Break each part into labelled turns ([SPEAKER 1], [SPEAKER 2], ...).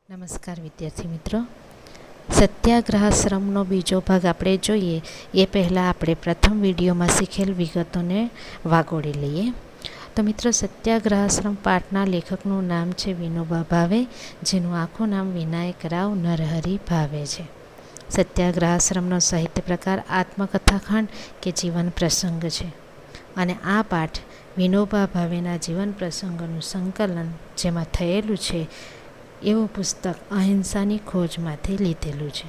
[SPEAKER 1] નમસ્કાર વિદ્યાર્થી મિત્રો, સત્યાગ્રહાશ્રમનો બીજો ભાગ આપણે જોઈએ એ પહેલાં આપણે પ્રથમ વિડીયોમાં શીખેલ વિગતોને વાગોળી લઈએ. તો મિત્રો, સત્યાગ્રહાશ્રમ પાઠના લેખકનું નામ છે વિનોબા ભાવે, જેનું આખું નામ વિનાયકરાવ નરહરી ભાવે છે. સત્યાગ્રહાશ્રમનો સાહિત્ય પ્રકાર આત્મકથાખંડ કે જીવન પ્રસંગ છે, અને આ પાઠ વિનોબા ભાવેના જીવન પ્રસંગોનું સંકલન જેમાં થયેલું છે એવું પુસ્તક અહિંસાની ખોજમાંથી લીધેલું છે.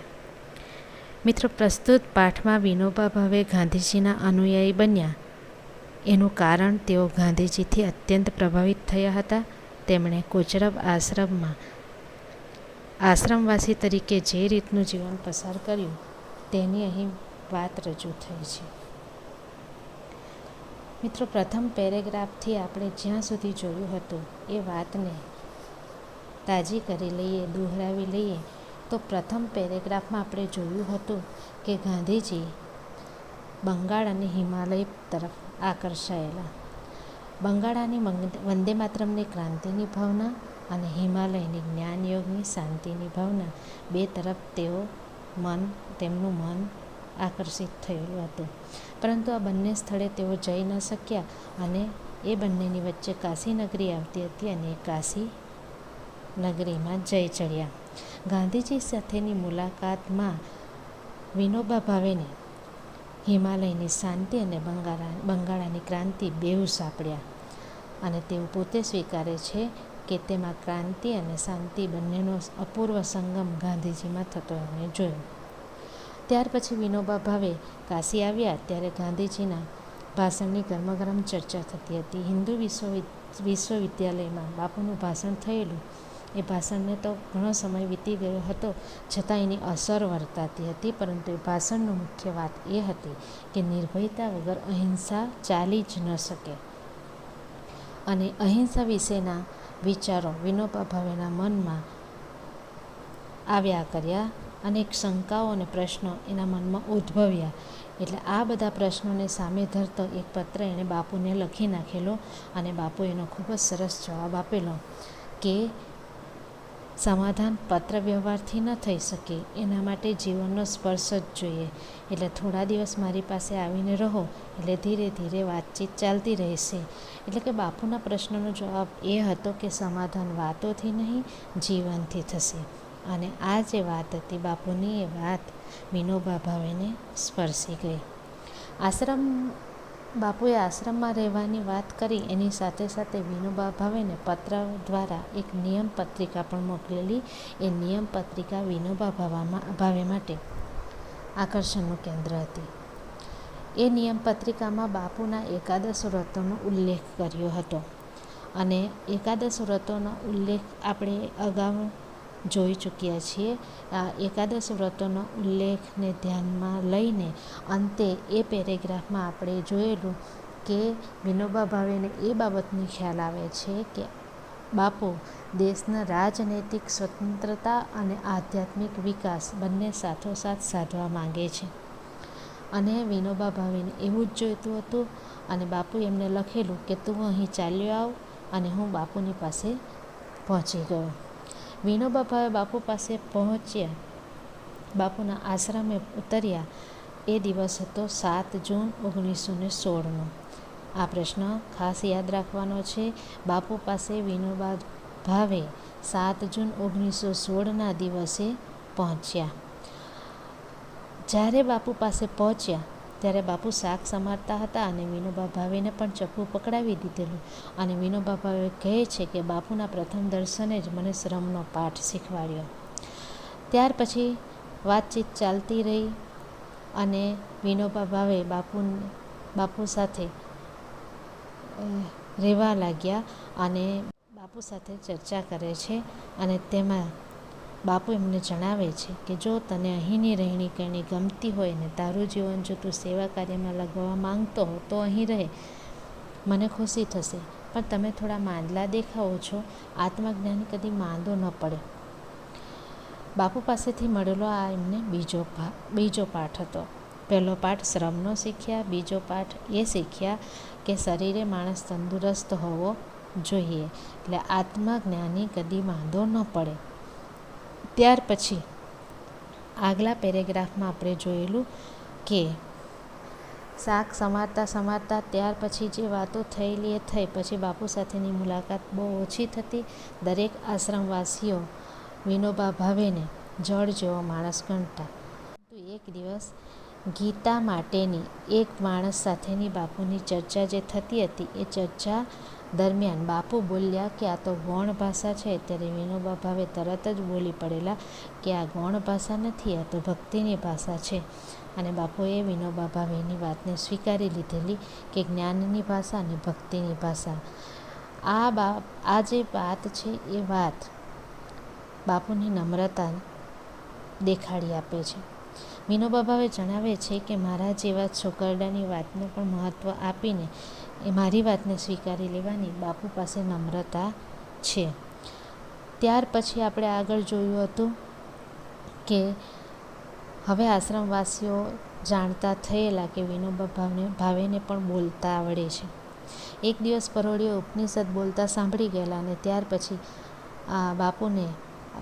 [SPEAKER 1] મિત્રો, પ્રસ્તુત પાઠમાં વિનોબા ભાવે ગાંધીજીના અનુયાયી બન્યા એનું કારણ તેઓ ગાંધીજીથી અત્યંત પ્રભાવિત થયા હતા. તેમણે કોચરબ આશ્રમમાં આશ્રમવાસી તરીકે જે રીતનું જીવન પસાર કર્યું તેની અહીં વાત રજૂ થઈ છે. મિત્રો, પ્રથમ પેરેગ્રાફથી આપણે જ્યાં સુધી જોયું હતું એ વાતને તાજી કરી લઈએ, દોહરાવી લઈએ. તો પ્રથમ પેરેગ્રાફમાં આપણે જોયું હતું કે ગાંધીજી બંગાળ અને હિમાલય તરફ આકર્ષાયેલા. બંગાળની વંદે માતરમની ક્રાંતિની ભાવના અને હિમાલયની જ્ઞાનયોગની શાંતિની ભાવના, બે તરફ તેમનું મન આકર્ષિત થયેલું હતું. પરંતુ આ બંને સ્થળે તેઓ જઈ ન શક્યા, અને એ બંનેની વચ્ચે કાશી નગરી આવતી હતી, અને એ કાશી નગરીમાં જઈ ચડ્યા. ગાંધીજી સાથેની મુલાકાતમાં વિનોબા ભાવેને હિમાલયની શાંતિ અને બંગાળની ક્રાંતિ બેઉ સાંપડ્યા, અને તેઓ પોતે સ્વીકારે છે કે તેમાં ક્રાંતિ અને શાંતિ બંનેનો અપૂર્વ સંગમ ગાંધીજીમાં થતો એમણે જોયો. ત્યાર પછી વિનોબા ભાવે કાશી આવ્યા ત્યારે ગાંધીજીના ભાષણની ગરમાગરમ ચર્ચા થતી હતી. હિન્દુ વિશ્વવિદ્યાલયમાં બાપુનું ભાષણ થયેલું. એ ભાષણને તો ઘણો સમય વીતી ગયો હતો, છતાં એની અસર વર્તાતી હતી. પરંતુ એ ભાષણનું મુખ્ય વાત એ હતી કે નિર્ભયતા વગર અહિંસા ચાલી જ ન શકે, અને અહિંસા વિશેના વિચારો વિનોબા ભાવેના મનમાં આવ્યા કર્યા. અનેક શંકાઓ અને પ્રશ્નો એના મનમાં ઉદ્ભવ્યા. એટલે આ બધા પ્રશ્નોને સામે ધરતો એક પત્ર એણે બાપુને લખી નાખેલો, અને બાપુ એનો ખૂબ જ સરસ જવાબ આપેલો કે સમાધાન પત્ર વ્યવહારથી ન થઈ શકે, એના માટે જીવનનો સ્પર્શ જ જોઈએ. એટલે થોડા દિવસ મારી પાસે આવીને રહો, એટલે ધીરે ધીરે વાતચીત ચાલતી રહેશે. એટલે કે બાપુના પ્રશ્નનો જવાબ એ હતો કે સમાધાન વાતોથી નહીં, જીવનથી થશે. અને આ જે વાત હતી બાપુની, એ વાત વિનોબા ભાવેને સ્પર્શી ગઈ. બાપુએ આશ્રમમાં રહેવાની વાત કરી. એની સાથે સાથે વિનોબા ભાવેને પત્ર દ્વારા એક નિયમ પત્રિકા પણ મોકલેલી. એ નિયમ પત્રિકા વિનોબા ભાવે માટે આકર્ષણનું કેન્દ્ર હતી. એ નિયમ પત્રિકામાં બાપુના એકાદશ વ્રતોનો ઉલ્લેખ કર્યો હતો, અને એકાદશ વ્રતોનો ઉલ્લેખ આપણે અગાઉ જોઈ ચૂક્યા છીએ. આ એકાદશ વ્રતોનો ઉલ્લેખને ધ્યાનમાં લઈને અંતે એ પેરેગ્રાફમાં આપણે જોયેલું કે વિનોબા ભાવેને એ બાબતનો ખ્યાલ આવે છે કે બાપુ દેશના રાજનૈતિક સ્વતંત્રતા અને આધ્યાત્મિક વિકાસ બંને સાથોસાથ સાધવા માંગે છે. અને વિનોબા ભાવેને એવું જ જોઈતું હતું, અને બાપુએ એમને લખેલું કે તું અહીં ચાલ્યો આવ, અને હું બાપુની પાસે પહોંચી ગયો. વિનોબા ભાવે બાપુ પાસે પહોંચ્યા, બાપુના આશ્રમે ઉતર્યા. એ દિવસ હતો 7 જૂન 1916નો. આ પ્રશ્ન ખાસ યાદ રાખવાનો છે. બાપુ પાસે વિનોબા ભાવે 7 જૂન 1916ના દિવસે પહોંચ્યા. જ્યારે બાપુ પાસે પહોંચ્યા ત્યારે બાપુ શાક સમારતા હતા, અને વિનોબા ભાવેને પણ ચપ્પુ પકડાવી દીધેલું. અને વિનોબા ભાવે કહે છે કે બાપુના પ્રથમ દર્શને જ મને શ્રમનો પાઠ શીખવાડ્યો. ત્યાર પછી વાતચીત ચાલતી રહી, અને વિનોબા ભાવે બાપુ સાથે રહેવા લાગ્યા, અને બાપુ સાથે ચર્ચા કરે છે. અને તેમાં બાપુ એમને જણાવે છે કે જો તને અહીંની રહેણી કરણી ગમતી હોય ને તારું જીવન જો તું સેવા કાર્યમાં લગાવવા માંગતો હો તો અહીં રહે, મને ખુશી થશે. પણ તમે થોડા માંદલા દેખાવો છો, આત્મજ્ઞાન કદી માંદો ન પડે. બાપુ પાસેથી મળેલો આ એમને બીજો પાઠ હતો. પહેલો પાઠ શ્રમનો શીખ્યા, બીજો પાઠ એ શીખ્યા કે શરીરે માણસ તંદુરસ્ત હોવો જોઈએ, એટલે આત્મજ્ઞાની કદી માંદો ન પડે. ત્યાર પછી આગલા પેરેગ્રાફમાં આપણે જોયેલું કે શાક સમારતા ત્યાર પછી જે વાતો થયેલી એ થઈ. પછી બાપુ સાથેની મુલાકાત બહુ ઓછી થતી. દરેક આશ્રમવાસીઓ વિનોબા ભાવેને જળ જેવો માણસ ગણતા. એક દિવસ ગીતા માટેની એક માણસ સાથેની બાપુની ચર્ચા જે થતી હતી એ ચર્ચા દરમિયાન બાપુ બોલ્યા કે આ તો ગૌણ ભાષા છે. ત્યારે વિનોબા ભાવે તરત જ બોલી પડેલા કે આ ગૌણ ભાષા નથી, આ તો ભક્તિની ભાષા છે. અને બાપુએ વિનોબા ભાવેની વાતને સ્વીકારી લીધેલી કે જ્ઞાનની ભાષા અને ભક્તિની ભાષા. આ જે વાત છે એ વાત બાપુની નમ્રતા દેખાડી આપે છે. વિનોબા ભાવે જણાવે છે કે મારા જેવા છોકરડાની વાતને પણ મહત્ત્વ આપીને એ મારી વાતને સ્વીકારી લેવાની બાપુ પાસે નમ્રતા છે. ત્યાર પછી આપણે આગળ જોયું હતું કે હવે આશ્રમવાસીઓ જાણતા થયેલા કે વિનોબા ભાવેને પણ બોલતા આવડે છે. એક દિવસ પરોઢીઓ ઉપનિષદ બોલતા સાંભળી ગયેલા અને ત્યાર પછી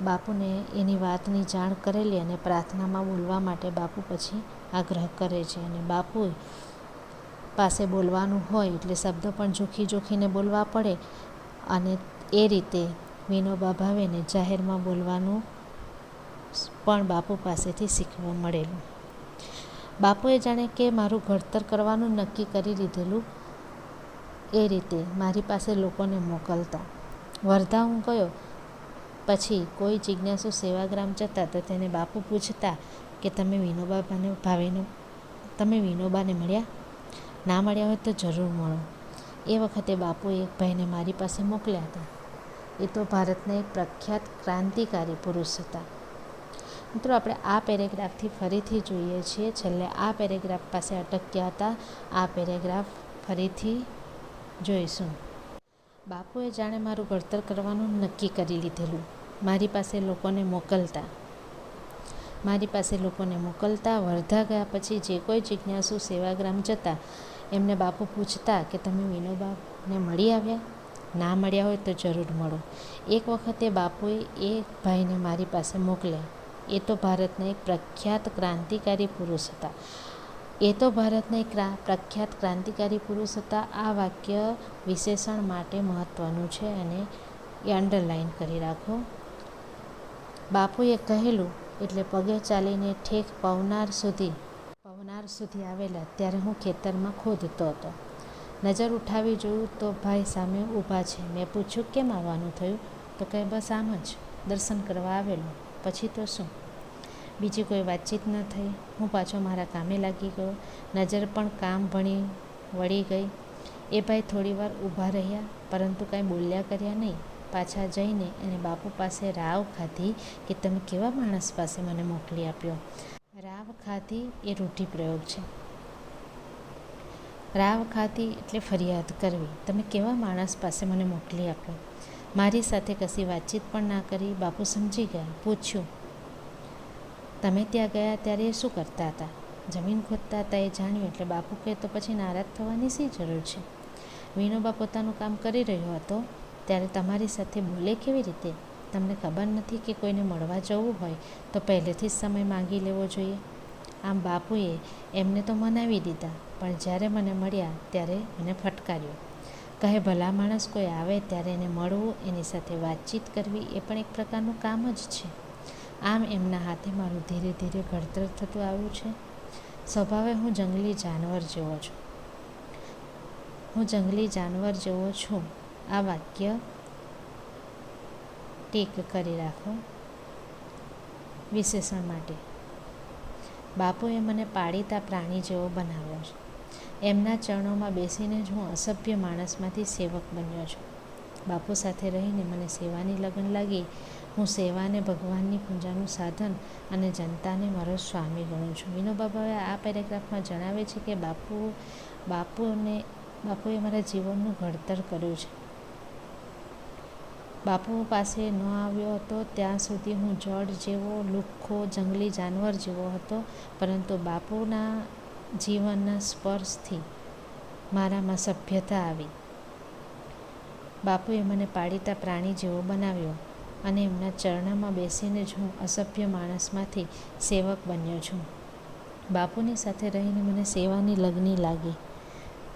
[SPEAKER 1] બાપુને એની વાતની જાણ કરેલી અને પ્રાર્થનામાં બોલવા માટે બાપુ પછી આગ્રહ કરે છે. અને બાપુ પાસે બોલવાનું હોય એટલે શબ્દો પણ જોખીને બોલવા પડે અને એ રીતે વિનોબા ભાવેને જાહેરમાં બોલવાનું પણ બાપુ પાસેથી શીખવા મળેલું. બાપુએ જાણે કે મારું ઘડતર કરવાનું નક્કી કરી લીધેલું એ રીતે મારી પાસે લોકોને મોકલતા. વર્ધા હું ગયો પછી કોઈ જિજ્ઞાસુ સેવાગ્રામ જતા તો તેને બાપુ પૂછતા કે તમે વિનોબાને મળ્યા? ના મળ્યા હોય તો જરૂર મળો. એ વખતે બાપુએ એક ભાઈને મારી પાસે મોકલ્યા હતા. એ તો ભારતના એક પ્રખ્યાત ક્રાંતિકારી પુરુષ હતા. મિત્રો, આપણે આ પેરેગ્રાફથી ફરીથી જોઈએ છીએ. છેલ્લે આ પેરેગ્રાફ પાસે અટક્યા હતા. આ પેરેગ્રાફ ફરીથી જોઈશું. બાપુએ જાણે મારું ઘડતર કરવાનું નક્કી કરી લીધેલું. મારી પાસે લોકોને મોકલતા. વર્ધા ગયા પછી જે કોઈ જિજ્ઞાસુ સેવાગ્રામ જતા એમને બાપુ પૂછતા કે તમે વિનોબાને મળી આવ્યા? ના મળ્યા હોય તો જરૂર મળો. એક વખતે બાપુએ એક ભાઈને મારી પાસે મોકલ્યા. એ તો ભારતના એક પ્રખ્યાત ક્રાંતિકારી પુરુષ હતા. આ વાક્ય વિશેષણ માટે મહત્ત્વનું છે અને એ અંડરલાઈન કરી રાખો. બાપુએ કહેલું એટલે પગે ચાલીને ઠેક પવનાર સુધી આવેલા. ત્યારે હું ખેતરમાં ખોદતો હતો. નજર ઉઠાવી જોયું તો ભાઈ સામે ઊભા છે. મેં પૂછ્યું કેમ આવવાનું થયું? તો કહે બસ આમ જ દર્શન કરવા આવેલો. પછી તો શું? બીજી કોઈ વાતચીત ન થઈ. હું પાછો મારા કામે લાગી ગયો. નજર પણ કામ ભણી વળી ગઈ. એ ભાઈ થોડીવાર ઊભા રહ્યા પરંતુ કાંઈ બોલ્યા કર્યા નહીં. પાછા જઈને એને બાપુ પાસે રાવ ખાધી કે તમે કેવા માણસ પાસે મને મોકલી આપ્યો. રાવ ખાધી એ રૂઢિપ્રયોગ છે. રાવ ખાધી એટલે ફરિયાદ કરવી. તમે કેવા માણસ પાસે મને મોકલી આપ્યો. મારી સાથે કશી વાતચીત પણ ના કરી. બાપુ સમજી ગયા. પૂછ્યું તમે ત્યાં ગયા ત્યારે એ શું કરતા હતા? જમીન ખોદતા હતા. એ જાણ્યું એટલે બાપુ કહે તો પછી નારાજ થવાની શી જરૂર છે? વિનોબા પોતાનું કામ કરી રહ્યો હતો ત્યારે તમારી સાથે બોલે કેવી રીતે? તમને ખબર નથી કે કોઈને મળવા જવું હોય તો પહેલેથી જ સમય માંગી લેવો જોઈએ. આમ બાપુએ એમને તો મનાવી દીધા પણ જ્યારે મને મળ્યા ત્યારે મને ફટકાર્યો. કહે ભલા માણસ કોઈ આવે ત્યારે એને મળવું, એની સાથે વાતચીત કરવી એ પણ એક પ્રકારનું કામ જ છે. આમ એમના હાથે મારું ધીરે ધીરે ઘડતર થતું આવ્યું છે. સ્વભાવે હું જંગલી જાનવર જેવો છું. આ વાક્ય ટીક કરી રાખો વિશેષણ માટે. બાપુએ મને પાળીતા પ્રાણી જેવો બનાવ્યો છે. એમના ચરણોમાં બેસીને જ હું અસભ્ય માણસમાંથી સેવક બન્યો છું. બાપુ સાથે રહીને મને સેવાની લગન લાગી. હું સેવાને ભગવાનની પૂજાનું સાધન અને જનતાને મારો સ્વામી ગણું છું. વિનોબા ભાવે આ પેરેગ્રાફમાં જણાવે છે કે બાપુએ મારા જીવનનું ઘડતર કર્યું છે. બાપુ પાસે ન આવ્યો હતો ત્યાં સુધી હું જળ જેવો, લુખ્ખો, જંગલી જાનવર જેવો હતો. પરંતુ બાપુના જીવનના સ્પર્શથી મારામાં સભ્યતા આવી. બાપુએ મને પાળીતા પ્રાણી જેવો બનાવ્યો. અને એમના ચરણામાં બેસીને જ હું અસભ્ય માણસમાંથી સેવક બન્યો છું. બાપુની સાથે રહીને મને સેવાની લગની લાગી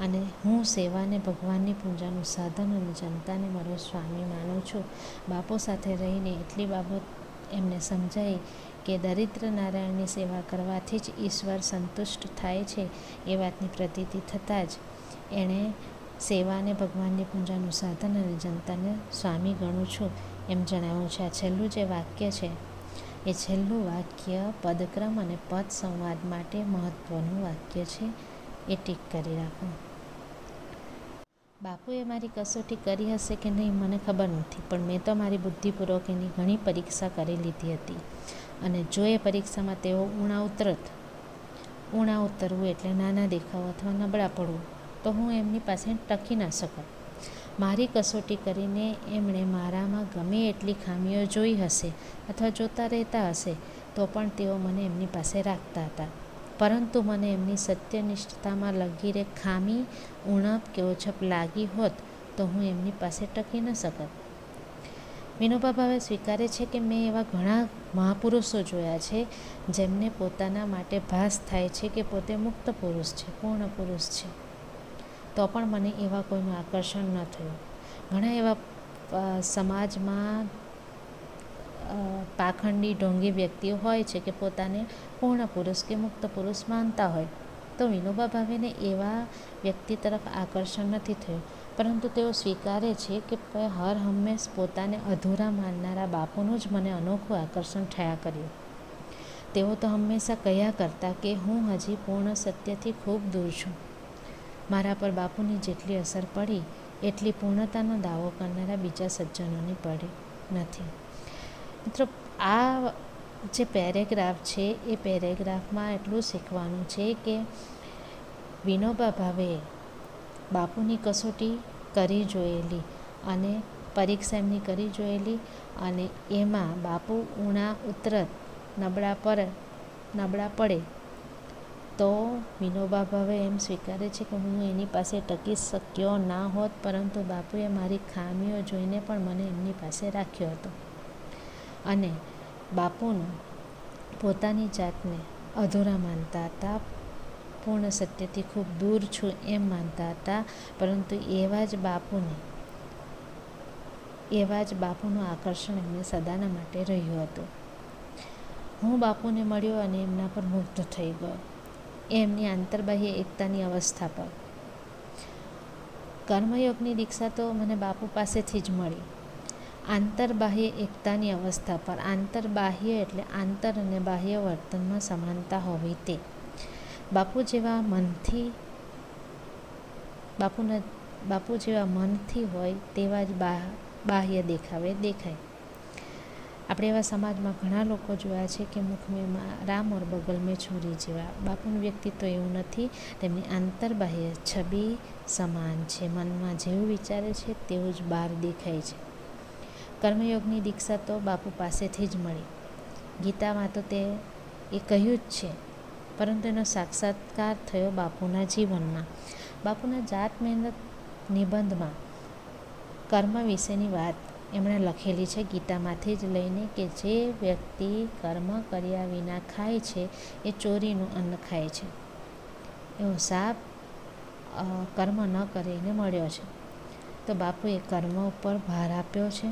[SPEAKER 1] અને હું સેવાને ભગવાનની પૂજાનું સાધન અને જનતાને મારો સ્વામી માનું છું. બાપુ સાથે રહીને એટલી બાબત એમને સમજાઈ કે દરિદ્ર નારાયણની સેવા કરવાથી જ ઈશ્વર સંતુષ્ટ થાય છે એ વાતની પ્રતીતિ થતાં જ એણે સેવાને ભગવાનની પૂજાનું સાધન અને જનતાને સ્વામી ગણું છું એમ જણાવ્યું છે. આ છેલ્લું જે વાક્ય છે એ છેલ્લું વાક્ય પદક્રમ અને પદ સંવાદ માટે મહત્ત્વનું વાક્ય છે, એ ટીક કરી રાખો. બાપુએ મારી કસોટી કરી હશે કે નહીં મને ખબર નથી, પણ મેં તો મારી બુદ્ધિપૂર્વક એની ઘણી પરીક્ષા કરી લીધી હતી. અને જો એ પરીક્ષામાં તેઓ ઊણા ઉતરવું એટલે નાના દેખાવ અથવા નબળા પડવું, તો હું એમની પાસે ટકી ન શકત. મારી કસોટી કરીને એમણે મારામાં ગમે એટલી ખામીઓ જોઈ હશે અથવા જોતા રહેતા હશે તો પણ તેઓ મને એમની પાસે રાખતા હતા. પરંતુ મને એમની સત્યનિષ્ઠતામાં લગીરે ખામી, ઉણપ કે ઓછપ લાગી હોત તો હું એમની પાસે ટકી ન શકત. વિનોબા ભાવે સ્વીકારે છે કે મેં એવા ઘણા મહાપુરુષો જોયા છે જેમને પોતાના માટે ભાસ થાય છે કે પોતે મુક્ત પુરુષ છે, પૂર્ણ પુરુષ છે, તો પણ મને એવા કોઈનું આકર્ષણ ન થયું. ઘણા એવા સમાજમાં પાખંડી ઢોંગી વ્યક્તિઓ હોય છે કે પોતાને પૂર્ણ પુરુષ કે મુક્ત પુરુષ માનતા હોય, તો વિનોબા ભાવેને એવા વ્યક્તિ તરફ આકર્ષણ નથી થયું. પરંતુ તેઓ સ્વીકારે છે કે હર હંમેશ પોતાને અધૂરા માનનારા બાપુનું જ મને અનોખું આકર્ષણ થયા કર્યું. તેઓ તો હંમેશા કહ્યા કરતા કે હું હજી પૂર્ણ સત્યથી ખૂબ દૂર છું. મારા પર બાપુની જેટલી અસર પડી એટલી પૂર્ણતાનો દાવો કરનારા બીજા સજ્જનોની પડી નથી. મિત્રો, આ જે પેરેગ્રાફ છે એ પેરેગ્રાફમાં એટલું શીખવાનું છે કે વિનોબા ભાવેએ બાપુની કસોટી કરી જોયેલી અને પરીક્ષા એમની કરી જોયેલી, અને એમાં બાપુ ઊણા ઉતરત, નબળા પડે તો વિનોબા ભાવે એમ સ્વીકારે છે કે હું એની પાસે ટકી શક્યો ના હોત, પરંતુ બાપુએ મારી ખામીઓ જોઈને પણ મને એમની પાસે રાખ્યો હતો. અને બાપુનું પોતાની જાતને અધૂરા માનતા હતા, પૂર્ણ સત્યથી ખૂબ દૂર છું એમ માનતા હતા, પરંતુ એવા જ બાપુનું આકર્ષણ એમને સદાના માટે રહ્યું હતું. હું બાપુને મળ્યો અને એમના પર મુગ્ધ થઈ ગયો. એમની આંતરબાહ્ય એકતાની અવસ્થા પર. કર્મયોગની દીક્ષા તો મને બાપુ પાસેથી જ મળી. આંતરબાહ્ય એકતાની અવસ્થા પર. આંતરબાહ્ય એટલે આંતર અને બાહ્ય વર્તનમાં સમાનતા હોવી તે. બાપુ જેવા મનથી હોય તેવા જ બાહ્ય દેખાવે દેખાય. આપણે એવા સમાજમાં ઘણા લોકો જોયા છે કે મુખ મેં રામ ઓર બગલ મેં છુરી જેવા. બાપુનું વ્યક્તિત્વ એવું નથી. તેમની આંતરબાહ્ય છબી સમાન છે. મનમાં જેવું વિચારે છે તેવું જ બહાર દેખાય છે. કર્મયોગની દીક્ષા તો બાપુ પાસેથી જ મળી. ગીતામાં તો તે એ કહ્યું જ છે, પરંતુ એનો સાક્ષાત્કાર થયો બાપુના જીવનમાં. બાપુના જાત મહેનત નિબંધમાં કર્મ વિશેની વાત એમણે લખેલી છે, ગીતામાંથી જ લઈને, કે જે વ્યક્તિ કર્મ કર્યા વિના ખાય છે એ ચોરીનું અન્ન ખાય છે. એવો શાપ કર્મ ન કરીને મળ્યો છે. તો બાપુએ કર્મ ઉપર ભાર આપ્યો છે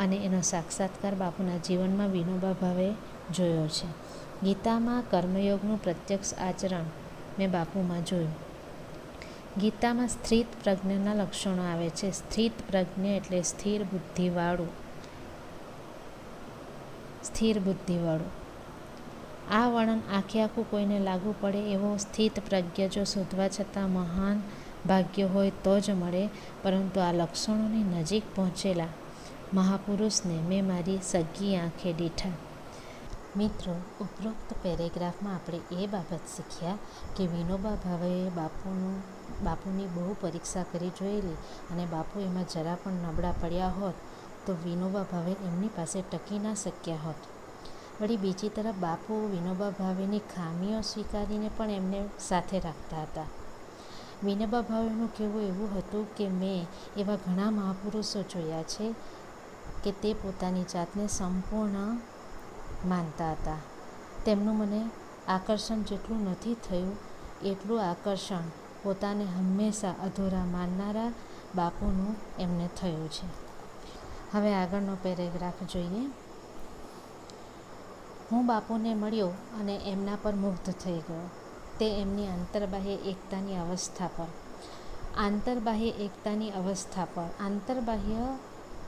[SPEAKER 1] અને એનો સાક્ષાત્કાર બાપુના જીવનમાં વિનોબા ભાવે જોયો છે. ગીતામાં કર્મયોગનું પ્રત્યક્ષ આચરણ મેં બાપુમાં જોયું. ગીતામાં સ્થિત પ્રજ્ઞના લક્ષણો આવે છે. સ્થિત પ્રજ્ઞ એટલે સ્થિર બુદ્ધિવાળું. આ વર્ણન આખું કોઈને લાગુ પડે એવો સ્થિત પ્રજ્ઞ જો શોધવા છતાં મહાન ભાગ્ય હોય તો જ મળે, પરંતુ આ લક્ષણોની નજીક પહોંચેલા મહાપુરુષને મેં મારી સગી આંખે દીઠા. મિત્રો, ઉપરોક્ત પેરેગ્રાફમાં આપણે એ બાબત શીખ્યા કે વિનોબા ભાવેએ બાપુની બહુ પરીક્ષા કરી જોયેલી અને બાપુ એમાં જરા પણ નબળા પડ્યા હોત તો વિનોબા ભાવે એમની પાસે ટકી ના શક્યા હોત. વળી બીજી તરફ બાપુ વિનોબા ભાવેની ખામીઓ સ્વીકારીને પણ એમને સાથે રાખતા હતા. વિનોબા ભાવેનું કહેવું એવું હતું કે મેં એવા ઘણા મહાપુરુષો જોયા છે કે તે પોતાની જાતને સંપૂર્ણ માનતા હતા. તેમનું મને આકર્ષણ જેટલું નથી થયું એટલું આકર્ષણ પોતાને હંમેશા અધૂરા માનનારા બાપુનું એમને થયું છે. હવે આગળનો પેરેગ્રાફ જોઈએ. હું બાપુને મળ્યો અને એમના પર મુગ્ધ થઈ ગયો. તે એમની આંતરબાહ્ય એકતાની અવસ્થા પર આંતરબાહ્ય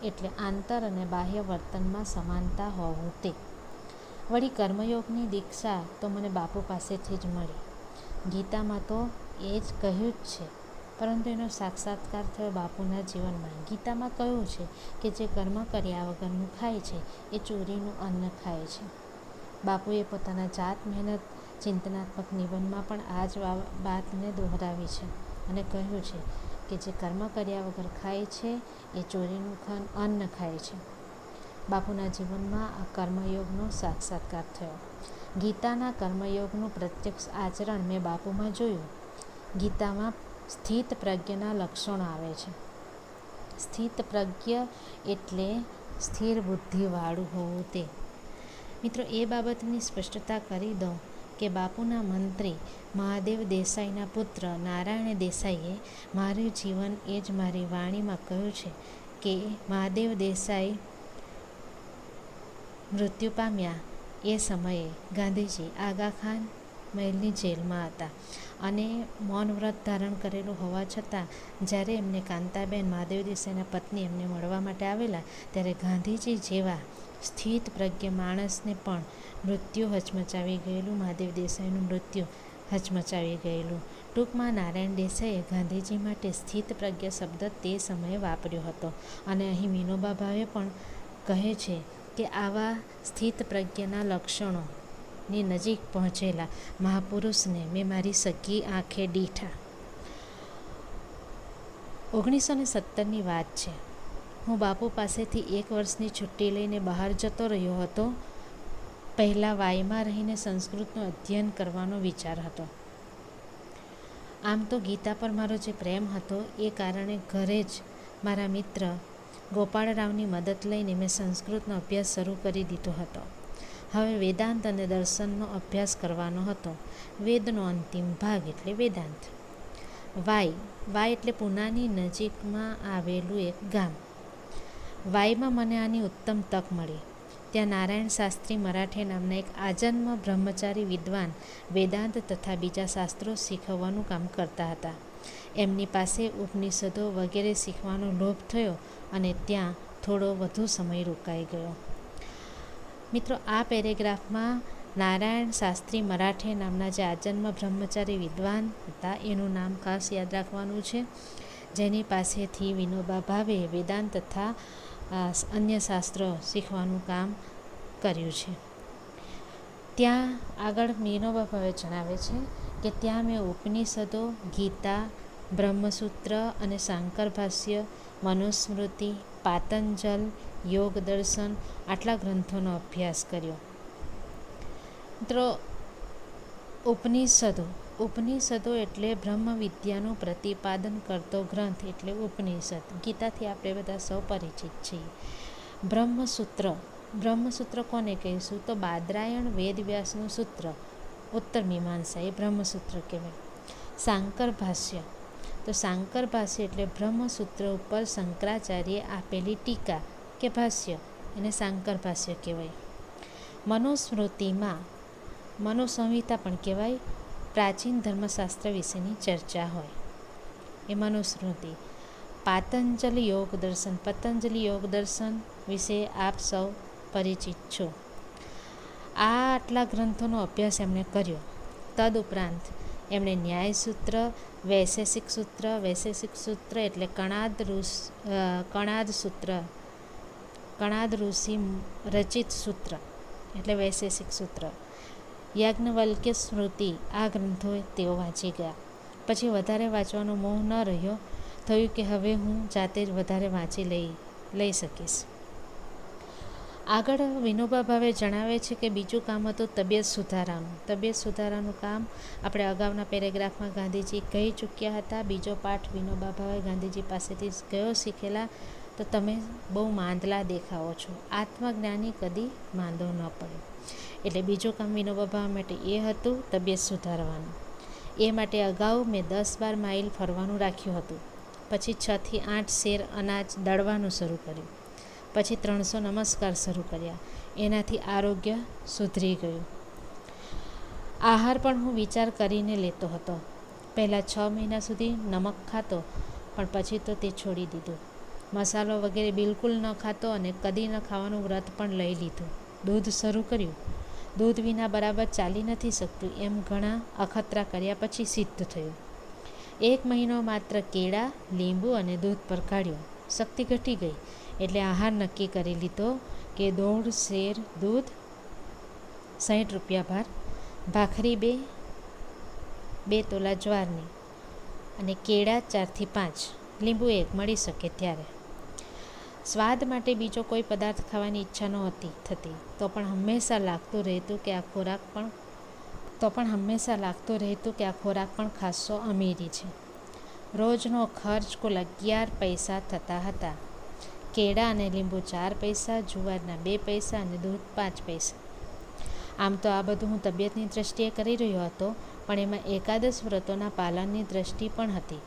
[SPEAKER 1] એટલે આંતર અને બાહ્ય વર્તનમાં સમાનતા હોવું તે. વળી કર્મયોગની દીક્ષા તો મને બાપુ પાસેથી જ મળી. ગીતામાં તો એ જ કહ્યું જ છે, પરંતુ એનો સાક્ષાત્કાર થયો બાપુના જીવનમાં. ગીતામાં કહ્યું છે કે જે કર્મ કર્યા વગરનું ખાય છે એ ચોરીનું અન્ન ખાય છે. બાપુએ પોતાના જાત મહેનત ચિંતનાત્મક નિબંધમાં પણ આ જ વાતને દોહરાવી છે અને કહ્યું છે કે જે કર્મ કર્યા વગર ખાય છે એ ચોરીનું અન્ન ખાય છે. બાપુના જીવનમાં આ કર્મયોગનો સાક્ષાત્કાર થયો. ગીતાના કર્મયોગનું પ્રત્યક્ષ આચરણ મેં બાપુમાં જોયું. ગીતામાં સ્થિત પ્રજ્ઞના લક્ષણો આવે છે. સ્થિત પ્રજ્ઞ એટલે સ્થિર બુદ્ધિવાળું હોવું તે. મિત્રો, એ બાબતની સ્પષ્ટતા કરી દઉં કે બાપુના મંત્રી મહાદેવ દેસાઈના પુત્ર નારાયણ દેસાઈએ મારું જીવન એ જ મારી વાણીમાં કહ્યું છે કે મહાદેવ દેસાઈ મૃત્યુ પામ્યા એ સમયે ગાંધીજી આગાખાન મહેલની જેલમાં હતા અને મૌન વ્રત ધારણ કરેલું હોવા છતાં જ્યારે એમને કાંતાબેન મહાદેવ દેસાઈના પત્ની એમને મળવા માટે આવેલા ત્યારે ગાંધીજી જેવા સ્થિત પ્રજ્ઞ માણસને પણ મૃત્યુ હચમચાવી ગયેલું, મહાદેવ દેસાઈનું મૃત્યુ હચમચાવી ગયેલું. ટૂંકમાં નારાયણ દેસાઈએ ગાંધીજી માટે સ્થિત પ્રજ્ઞ શબ્દ તે સમયે વાપર્યો હતો અને અહીં વિનોબા ભાવે પણ કહે છે કે આવા સ્થિત પ્રજ્ઞના લક્ષણોની નજીક પહોંચેલા મહાપુરુષને મેં મારી સગી આંખે દીઠા. 1917ની વાત છે. હું બાપુ પાસેથી 1 વર્ષની છુટ્ટી લઈને બહાર જતો રહ્યો હતો. પહેલાં વાઈમાં રહીને સંસ્કૃતનું અધ્યયન કરવાનો વિચાર હતો. આમ તો ગીતા પર મારો જે પ્રેમ હતો એ કારણે ઘરે જ મારા મિત્ર ગોપાળરાવની મદદ લઈને મેં સંસ્કૃતનો અભ્યાસ શરૂ કરી દીધો હતો. હવે વેદાંત અને દર્શનનો અભ્યાસ કરવાનો હતો. વેદનો અંતિમ ભાગ એટલે વેદાંત. વાય એટલે પૂનાની નજીકમાં આવેલું એક ગામ. વાઈમાં મને આની ઉત્તમ તક મળી. ત્યાં નારાયણ શાસ્ત્રી મરાઠે નામના એક આજન્મ બ્રહ્મચારી વિદ્વાન વેદાંત તથા બીજા શાસ્ત્રો શીખવવાનું કામ કરતા હતા. એમની પાસે ઉપનિષદો વગેરે શીખવાનો લોભ થયો અને ત્યાં થોડો વધુ સમય રોકાઈ ગયો. મિત્રો, આ પેરેગ્રાફમાં નારાયણ શાસ્ત્રી મરાઠે નામના જે આજન્મ બ્રહ્મચારી વિદ્વાન હતા એનું નામ ખાસ યાદ રાખવાનું છે, જેની પાસેથી વિનોબા ભાવે વેદાંત તથા અન્ય શાસ્ત્રો શીખવાનું કામ કર્યું છે. ત્યાં આગળ વિનોબા ભાવે જણાવે છે કે ત્યાં મેં ઉપનિષદો, ગીતા, બ્રહ્મસૂત્ર અને શાંકર ભાષ્ય, મનુસ્મૃતિ, પાતંજલ, યોગ દર્શન આટલા ગ્રંથોનો અભ્યાસ કર્યો. મિત્રો, ઉપનિષદો એટલે બ્રહ્મ વિદ્યાનું પ્રતિપાદન કરતો ગ્રંથ એટલે ઉપનિષદ. ગીતાથી આપણે બધા સૌ પરિચિત છીએ. બ્રહ્મસૂત્ર કોને કહીશું તો બાદરાયણ વેદવ્યાસનું સૂત્ર ઉત્તર મીમાંસા એ બ્રહ્મસૂત્ર કહેવાય. શાંકર ભાષ્ય એટલે બ્રહ્મસૂત્ર ઉપર શંકરાચાર્યે આપેલી ટીકા કે ભાષ્ય એને શાંકર ભાષ્ય કહેવાય. મનુસંહિતા પણ કહેવાય. પ્રાચીન ધર્મશાસ્ત્ર વિશેની ચર્ચા હોય એ મનુસ્મૃતિ. પતંજલિ યોગ દર્શન વિશે આપ સૌ પરિચિત છો. આ આટલા ગ્રંથોનો અભ્યાસ એમણે કર્યો. તદુપરાંત એમણે ન્યાયસૂત્ર, વૈશેષિક સૂત્ર એટલે કણાદ ઋષિ રચિત સૂત્ર એટલે વૈશેષિક સૂત્ર, યાજ્ઞવલ્ક્ય સ્મૃતિ આ ગ્રંથો તેઓ વાંચી ગયા. પછી વધારે વાંચવાનો મોહ ન રહ્યો. થયું કે હવે હું જાતે જ વધારે વાંચી લઈ શકીશ. આગળ વિનોબા ભાવે જણાવે છે કે બીજું કામ હતું તબિયત સુધારાનું કામ. આપણે અગાઉના પેરેગ્રાફમાં ગાંધીજી કહી ચૂક્યા હતા. બીજો પાઠ વિનોબા ભાવે ગાંધીજી પાસેથી કયો શીખેલા તો તમે બહુ માંદલા દેખાવો છો. આત્મજ્ઞાની કદી માંદો ન પડે. એટલે બીજું કામ વિનોબા ભાવે માટે એ હતું તબિયત સુધારવાનું. એ માટે અગાઉ મેં 10-12 માઇલ ફરવાનું રાખ્યું હતું. પછી 6 થી 8 શેર અનાજ દળવાનું શરૂ કર્યું. પછી 300 નમસ્કાર શરૂ કર્યા. એનાથી આરોગ્ય સુધરી ગયું. આહાર પણ હું વિચાર કરીને લેતો હતો. પહેલાં 6 મહિના સુધી નમક ખાતો, પણ પછી તો તે છોડી દીધું. મસાલો વગેરે બિલકુલ ન ખાતો અને કદી ન ખાવાનું વ્રત પણ લઈ લીધું. દૂધ શરૂ કર્યું. દૂધ વિના બરાબર ચાલી નથી શકતું એમ ઘણા અખતરા કર્યા પછી સિદ્ધ થયું. 1 મહિનો માત્ર કેળા, લીંબુ અને દૂધ પર કાઢ્યો. શક્તિ ઘટી ગઈ એટલે આહાર નક્કી કરી લીધો કે 1.5 શેર દૂધ, 60 રૂપિયા ભાર, ભાખરી 2 તોલા જ્વારની અને કેળા 4 થી 5, લીંબુ 1 મળી શકે ત્યારે. સ્વાદ માટે બીજો કોઈ પદાર્થ ખાવાની ઈચ્છા નહોતી થતી, તો પણ હંમેશા લાગતું રહેતું કે આ ખોરાક પણ ખાસો અમીરી છે. રોજનો ખર્ચ કુલ 11 પૈસા થતા હતા. કેળા અને લીંબુ 4 પૈસા, જુવારના 2 પૈસા અને દૂધ 5 પૈસા. આમ તો આ બધું હું તબિયતની દ્રષ્ટિએ કરી રહ્યો હતો, પણ એમાં એકાદશ વ્રતોના પાલનની દ્રષ્ટિ પણ હતી.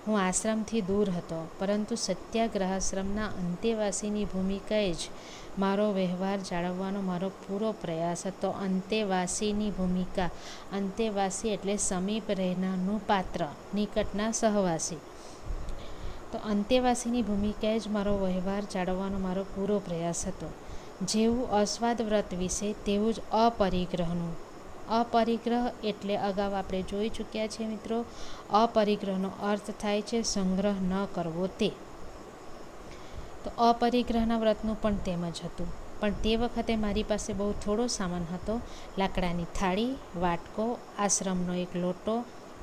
[SPEAKER 1] હું આશ્રમથી દૂર હતો, પરંતુ સત્યાગ્રહાશ્રમના અંતેવાસીની ભૂમિકાએ જ મારો વ્યવહાર જાળવવાનો મારો પૂરો પ્રયાસ હતો. અંતેવાસીની ભૂમિકા, અંતેવાસી એટલે સમીપ રહેનારનું પાત્ર, નિકટના સહવાસી. તો અંતેવાસીની ભૂમિકાએ જ મારો વ્યવહાર જાળવવાનો મારો પૂરો પ્રયાસ હતો. જેવું અસ્વાદ વ્રત વિશે તેવું જ અપરિગ્રહનું. અપરિગ્રહ એટલે અગાઉ આપણે જોઈ ચૂક્યા છીએ મિત્રો. અપરિગ્રહનો અર્થ થાય છે સંગ્રહ ન કરવો તે. તો અપરિગ્રહના વ્રતનું પણ તેમ જ હતું. પણ તે વખતે મારી પાસે બહુ થોડો સામાન હતો. લાકડાની થાળી, વાટકો, આશ્રમનો એક લોટો,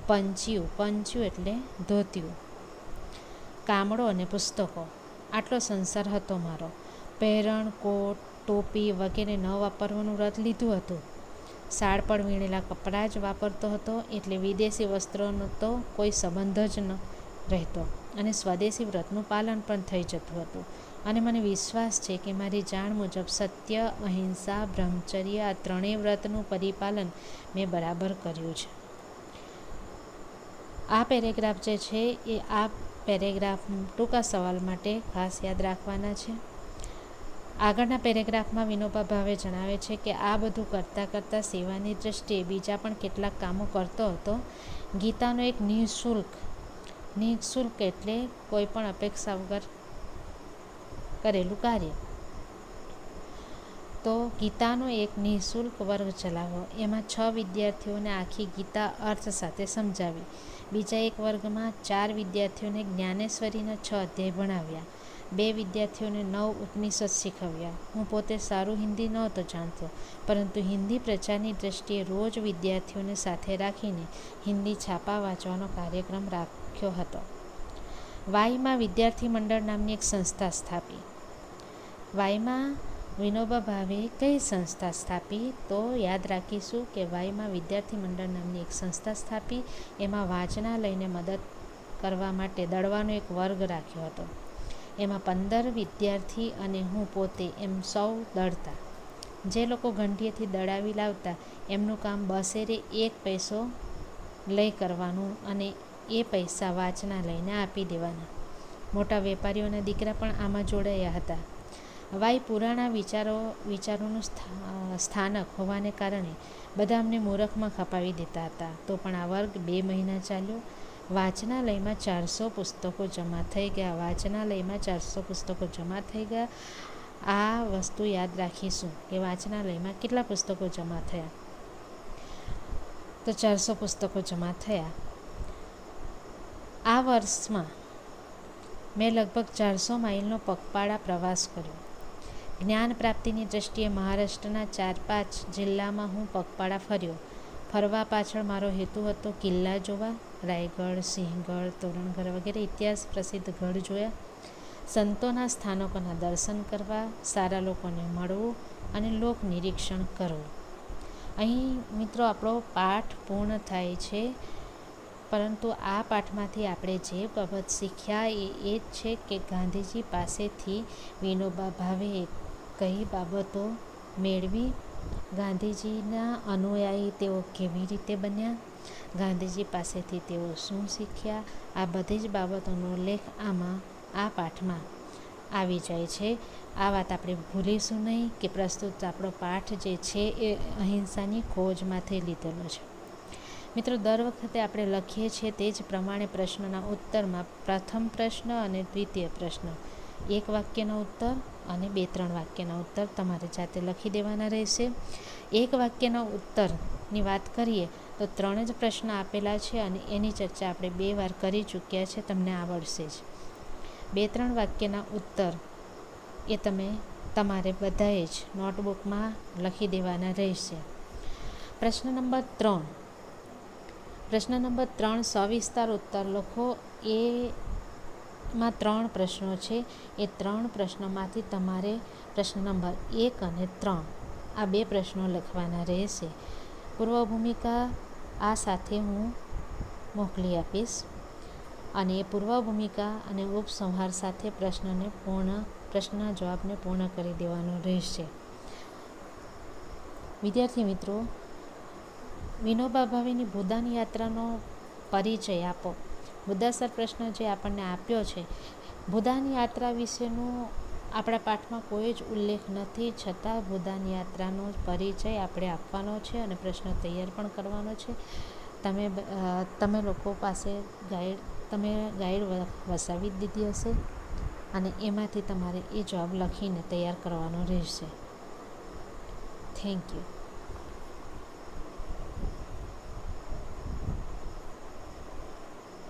[SPEAKER 1] પંચ્યું એટલે ધોતિયું, કામળો અને પુસ્તકો. આટલો સંસાર હતો મારો. પહેરણ, કોટ, ટોપી વગેરે ન વાપરવાનું વ્રત લીધું હતું. સાડ પર વીણેલા કપડાં જ વાપરતો હતો, એટલે વિદેશી વસ્ત્રોનો તો કોઈ સંબંધ જ ન રહેતો અને સ્વદેશી વ્રતનું પાલન પણ થઈ જતું હતું. અને મને વિશ્વાસ છે કે મારી જાણ મુજબ સત્ય, અહિંસા, બ્રહ્મચર્ય આ 3 વ્રતનું પરિપાલન મેં બરાબર કર્યું છે. આ પેરેગ્રાફ જે છે એ આ પેરેગ્રાફ ટૂંકા સવાલ માટે ખાસ યાદ રાખવાના છે. આગળના પેરેગ્રાફમાં વિનોબા ભાવે જણાવે છે કે આ બધું કરતાં સેવાની દ્રષ્ટિએ બીજા પણ કેટલાક કામો કરતો હતો. ગીતાનો એક નિઃશુલ્ક એટલે કોઈ પણ અપેક્ષા વગર કરેલું કાર્ય. તો ગીતાનો એક નિઃશુલ્ક વર્ગ ચલાવ્યો. એમાં 6 વિદ્યાર્થીઓને આખી ગીતા અર્થ સાથે સમજાવી. બીજા એક વર્ગમાં 4 વિદ્યાર્થીઓને જ્ઞાનેશ્વરીના 6 અધ્યાય ભણાવ્યા. 2 વિદ્યાર્થીઓને 9 ઉપનિષદ શીખવ્યા. હું પોતે સારું હિન્દી નહોતો જાણતો, પરંતુ હિન્દી પ્રચારની દ્રષ્ટિએ રોજ વિદ્યાર્થીઓને સાથે રાખીને હિન્દી છાપા વાંચવાનો કાર્યક્રમ રાખ્યો હતો. વાઈમાં વિદ્યાર્થી મંડળ નામની એક સંસ્થા સ્થાપી. વાઈમાં વિનોબા ભાવે કઈ સંસ્થા સ્થાપી? તો યાદ રાખીશું કે વાઈમાં વિદ્યાર્થી મંડળ નામની એક સંસ્થા સ્થાપી. એમાં વાંચનાલયને મદદ કરવા માટે દળવાનો એક વર્ગ રાખ્યો હતો. એમાં 15 વિદ્યાર્થી અને હું પોતે એમ 100 દળતા. જે લોકો ઘંટીએથી દળાવી લાવતા એમનું કામ બસેરે 1 પૈસો લઈ કરવાનું અને એ પૈસા વાંચનાલયને આપી દેવાના. મોટા વેપારીઓના દીકરા પણ આમાં જોડાયા હતા. વાઈ પુરાણા વિચારોનું સ્થાનક હોવાને કારણે બધા અમને મૂરખમાં ખપાવી દેતા હતા. તો પણ આ વર્ગ 2 મહિના ચાલ્યો. વાંચનાલયમાં 400 પુસ્તકો જમા થઈ ગયા. આ વસ્તુ યાદ રાખીશું કે વાંચનાલયમાં કેટલા પુસ્તકો જમા થયા. તો 400 પુસ્તકો જમા થયા. આ વર્ષમાં મેં લગભગ 400 માઇલનો પગપાળા પ્રવાસ કર્યો. જ્ઞાન પ્રાપ્તિની દ્રષ્ટિએ મહારાષ્ટ્રના 4-5 જિલ્લામાં હું પગપાળા ફર્યો. ફરવા પાછળ મારો હેતુ હતો કિલ્લા જોવા, રાયગઢ, સિંહગઢ, તોરણગઢ વગેરે ઇતિહાસ પ્રસિદ્ધ ગઢ જોયા, સંતોના સ્થાનકોના દર્શન કરવા, સારા લોકોને મળવું અને લોક નિરીક્ષણ કરવું. અહીં મિત્રો આપણો પાઠ પૂર્ણ થાય છે. પરંતુ આ પાઠમાંથી આપણે જે બાબત શીખ્યા એ જ છે કે ગાંધીજી પાસેથી વિનોબા ભાવેએ કઈ બાબતો મેળવી, ગાંધીજીના અનુયાયી તેઓ કેવી રીતે બન્યા, ગાંધીજી પાસેથી તેઓ શું શીખ્યા, આ બધી જ બાબતોનો ઉલ્લેખ આ પાઠમાં આવી જાય છે. આ વાત આપણે ભૂલીશું નહીં કે પ્રસ્તુત આપણો પાઠ જે છે એ અહિંસાની ખોજમાંથી લીધેલો છે. મિત્રો, દર વખતે આપણે લખીએ છીએ તે જ પ્રમાણે પ્રશ્નના ઉત્તરમાં પ્રથમ પ્રશ્ન અને દ્વિતીય પ્રશ્ન, એક વાક્યનો ઉત્તર અને 2-3 વાક્યના ઉત્તર તમારે જાતે લખી દેવાના રહેશે. એક વાક્યના ઉત્તરની વાત કરીએ તો 3 જ પ્રશ્ન આપેલા છે અને એની ચર્ચા આપણે 2 વાર કરી ચૂક્યા છે, તમને આવડશે જ. 2-3 વાક્યના ઉત્તર એ તમારે બધાએ જ નોટબુકમાં લખી દેવાના રહેશે. પ્રશ્ન નંબર 3 સવિસ્તાર ઉત્તર લખો. એમાં 3 પ્રશ્નો છે. એ 3 પ્રશ્નોમાંથી તમારે પ્રશ્ન નંબર 1 અને 3 આ 2 પ્રશ્નો લખવાના રહેશે. પૂર્વ ભૂમિકા આ સાથે હું મોકલી આપીશ અને એ પૂર્વ ભૂમિકા અને ઉપસંહાર સાથે પ્રશ્નના જવાબને પૂર્ણ કરી દેવાનો રહેશે. વિદ્યાર્થી મિત્રો, વિનોબા ભાવેની ભૂદાન યાત્રાનો પરિચય આપો. મુદ્દાસર પ્રશ્ન જે આપણને આપ્યો છે, ભૂદાન યાત્રા વિશેનું આપણા પાઠમાં કોઈ જ ઉલ્લેખ નથી, છતાં ભૂદાન યાત્રાનો પરિચય આપણે આપવાનો છે અને પ્રશ્ન તૈયાર પણ કરવાનો છે. તમે લોકો પાસે ગાઈડ વસાવી દીધી હશે અને એમાંથી તમારે એ જવાબ લખીને તૈયાર કરવાનો રહેશે. Thank you.